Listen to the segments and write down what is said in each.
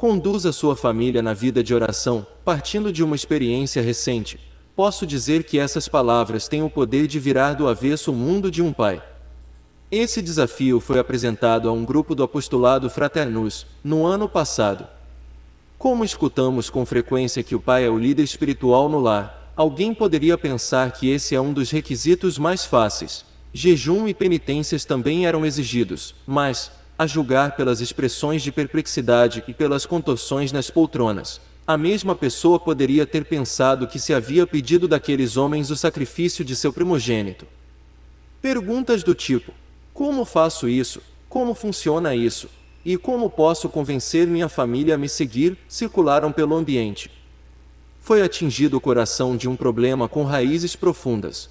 Conduza sua família na vida de oração, partindo de uma experiência recente. Posso dizer que essas palavras têm o poder de virar do avesso o mundo de um pai. Esse desafio foi apresentado a um grupo do apostolado Fraternus, no ano passado. Como escutamos com frequência que o pai é o líder espiritual no lar, alguém poderia pensar que esse é um dos requisitos mais fáceis. Jejum e penitências também eram exigidos, mas, a julgar pelas expressões de perplexidade e pelas contorções nas poltronas, a mesma pessoa poderia ter pensado que se havia pedido daqueles homens o sacrifício de seu primogênito. Perguntas do tipo: como faço isso? Como funciona isso? E como posso convencer minha família a me seguir? Circularam pelo ambiente. Foi atingido o coração de um problema com raízes profundas.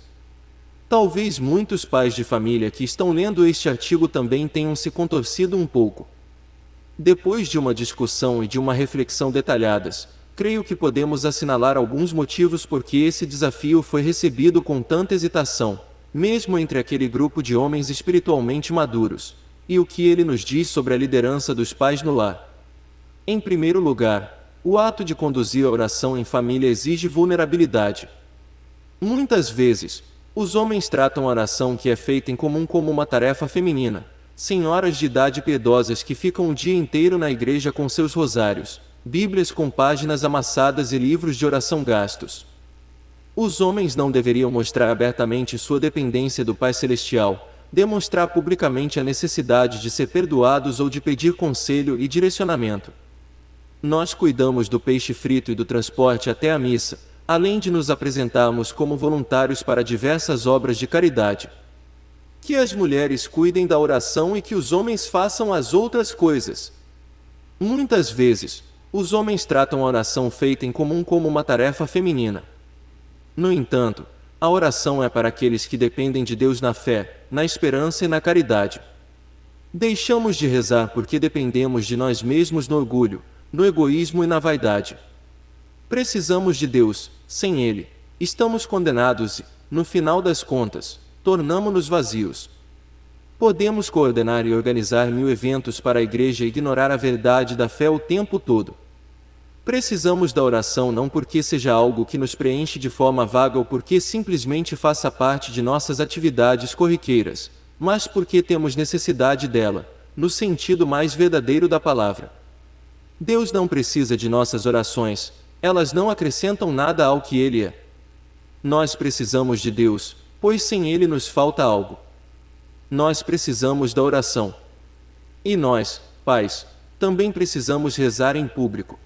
Talvez muitos pais de família que estão lendo este artigo também tenham se contorcido um pouco. Depois de uma discussão e de uma reflexão detalhadas, creio que podemos assinalar alguns motivos por que esse desafio foi recebido com tanta hesitação, mesmo entre aquele grupo de homens espiritualmente maduros, e o que ele nos diz sobre a liderança dos pais no lar. Em primeiro lugar, o ato de conduzir a oração em família exige vulnerabilidade. Muitas vezes, os homens tratam a oração que é feita em comum como uma tarefa feminina. Senhoras de idade piedosas que ficam o dia inteiro na igreja com seus rosários, bíblias com páginas amassadas e livros de oração gastos. Os homens não deveriam mostrar abertamente sua dependência do Pai Celestial, demonstrar publicamente a necessidade de ser perdoados ou de pedir conselho e direcionamento. Nós cuidamos do peixe frito e do transporte até a missa, além de nos apresentarmos como voluntários para diversas obras de caridade. Que as mulheres cuidem da oração e que os homens façam as outras coisas. Muitas vezes, os homens tratam a oração feita em comum como uma tarefa feminina. No entanto, a oração é para aqueles que dependem de Deus na fé, na esperança e na caridade. Deixamos de rezar porque dependemos de nós mesmos no orgulho, no egoísmo e na vaidade. Precisamos de Deus. Sem Ele, estamos condenados e, no final das contas, tornamo-nos vazios. Podemos coordenar e organizar 1000 eventos para a igreja e ignorar a verdade da fé o tempo todo. Precisamos da oração não porque seja algo que nos preenche de forma vaga ou porque simplesmente faça parte de nossas atividades corriqueiras, mas porque temos necessidade dela, no sentido mais verdadeiro da palavra. Deus não precisa de nossas orações. Elas não acrescentam nada ao que Ele é. Nós precisamos de Deus, pois sem Ele nos falta algo. Nós precisamos da oração. E nós, pais, também precisamos rezar em público.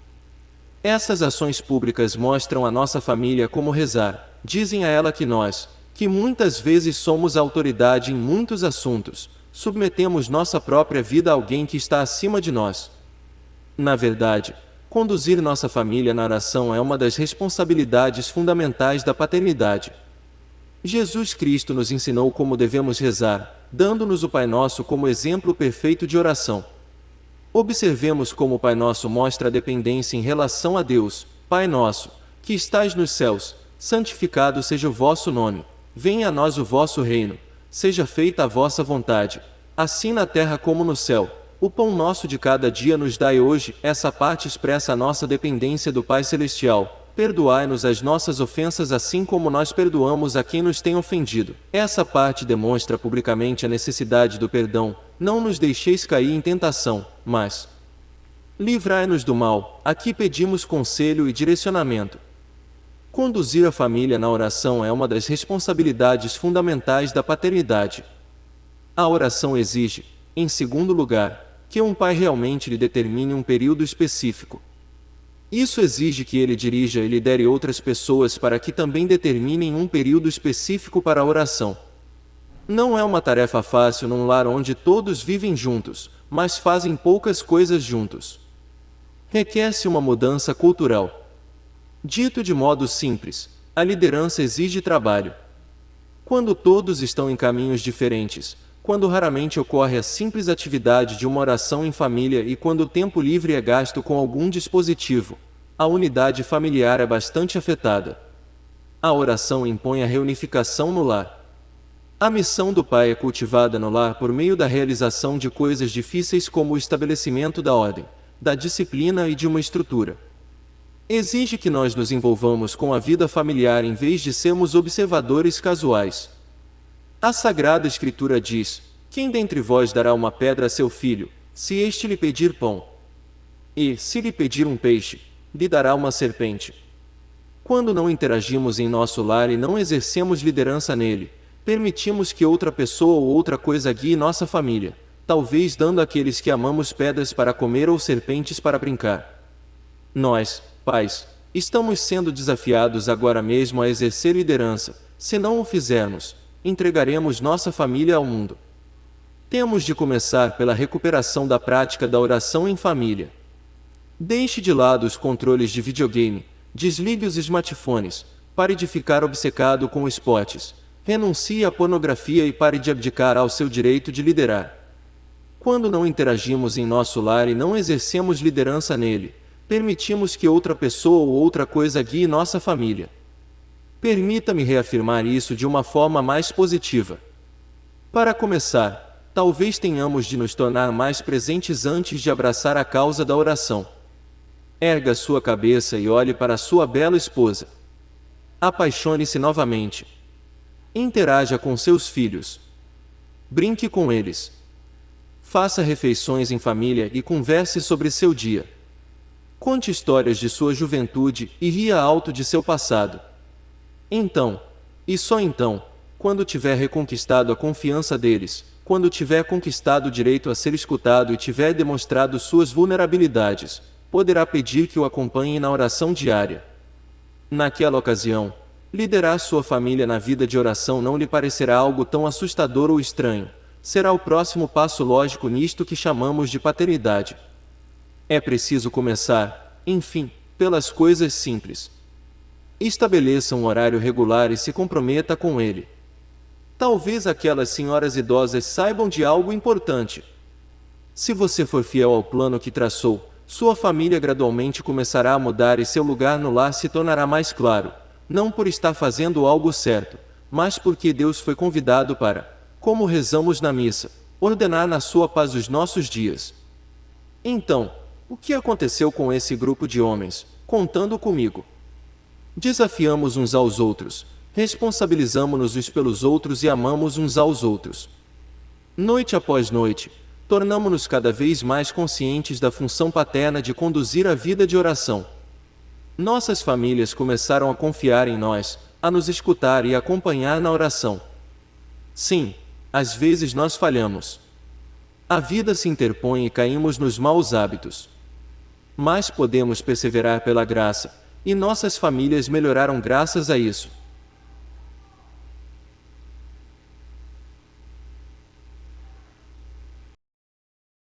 Essas ações públicas mostram à nossa família como rezar. Dizem a ela que muitas vezes somos autoridade em muitos assuntos, submetemos nossa própria vida a alguém que está acima de nós. Na verdade, conduzir nossa família na oração é uma das responsabilidades fundamentais da paternidade. Jesus Cristo nos ensinou como devemos rezar, dando-nos o Pai Nosso como exemplo perfeito de oração. Observemos como o Pai Nosso mostra a dependência em relação a Deus. Pai Nosso, que estais nos céus, santificado seja o vosso nome. Venha a nós o vosso reino. Seja feita a vossa vontade, assim na terra como no céu. O pão nosso de cada dia nos dai hoje. Essa parte expressa a nossa dependência do Pai Celestial. Perdoai-nos as nossas ofensas assim como nós perdoamos a quem nos tem ofendido. Essa parte demonstra publicamente a necessidade do perdão. Não nos deixeis cair em tentação, mas livrai-nos do mal. Aqui pedimos conselho e direcionamento. Conduzir a família na oração é uma das responsabilidades fundamentais da paternidade. A oração exige, em segundo lugar, que um pai realmente lhe determine um período específico. Isso exige que ele dirija e lidere outras pessoas para que também determinem um período específico para a oração. Não é uma tarefa fácil num lar onde todos vivem juntos, mas fazem poucas coisas juntos. Requer-se uma mudança cultural. Dito de modo simples, a liderança exige trabalho. Quando todos estão em caminhos diferentes, quando raramente ocorre a simples atividade de uma oração em família e quando o tempo livre é gasto com algum dispositivo, a unidade familiar é bastante afetada. A oração impõe a reunificação no lar. A missão do pai é cultivada no lar por meio da realização de coisas difíceis como o estabelecimento da ordem, da disciplina e de uma estrutura. Exige que nós nos envolvamos com a vida familiar em vez de sermos observadores casuais. A Sagrada Escritura diz: quem dentre vós dará uma pedra a seu filho, se este lhe pedir pão? E, se lhe pedir um peixe, lhe dará uma serpente? Quando não interagimos em nosso lar e não exercemos liderança nele, permitimos que outra pessoa ou outra coisa guie nossa família, talvez dando àqueles que amamos pedras para comer ou serpentes para brincar. Nós, pais, estamos sendo desafiados agora mesmo a exercer liderança. Se não o fizermos, entregaremos nossa família ao mundo. Temos de começar pela recuperação da prática da oração em família. Deixe de lado os controles de videogame, desligue os smartphones, pare de ficar obcecado com esportes, renuncie à pornografia e pare de abdicar ao seu direito de liderar. Quando não interagimos em nosso lar e não exercemos liderança nele, permitimos que outra pessoa ou outra coisa guie nossa família. Permita-me reafirmar isso de uma forma mais positiva. Para começar, talvez tenhamos de nos tornar mais presentes antes de abraçar a causa da oração. Erga sua cabeça e olhe para sua bela esposa. Apaixone-se novamente. Interaja com seus filhos. Brinque com eles. Faça refeições em família e converse sobre seu dia. Conte histórias de sua juventude e ria alto de seu passado. Então, e só então, quando tiver reconquistado a confiança deles, quando tiver conquistado o direito a ser escutado e tiver demonstrado suas vulnerabilidades, poderá pedir que o acompanhe na oração diária. Naquela ocasião, liderar sua família na vida de oração não lhe parecerá algo tão assustador ou estranho. Será o próximo passo lógico nisto que chamamos de paternidade. É preciso começar, enfim, pelas coisas simples. Estabeleça um horário regular e se comprometa com ele. Talvez aquelas senhoras idosas saibam de algo importante. Se você for fiel ao plano que traçou, sua família gradualmente começará a mudar e seu lugar no lar se tornará mais claro, não por estar fazendo algo certo, mas porque Deus foi convidado para, como rezamos na missa, ordenar na sua paz os nossos dias. Então, o que aconteceu com esse grupo de homens, contando comigo? Desafiamos uns aos outros, responsabilizamo-nos uns pelos outros e amamos uns aos outros. Noite após noite, tornamo-nos cada vez mais conscientes da função paterna de conduzir a vida de oração. Nossas famílias começaram a confiar em nós, a nos escutar e a acompanhar na oração. Sim, às vezes nós falhamos. A vida se interpõe e caímos nos maus hábitos. Mas podemos perseverar pela graça, e nossas famílias melhoraram graças a isso.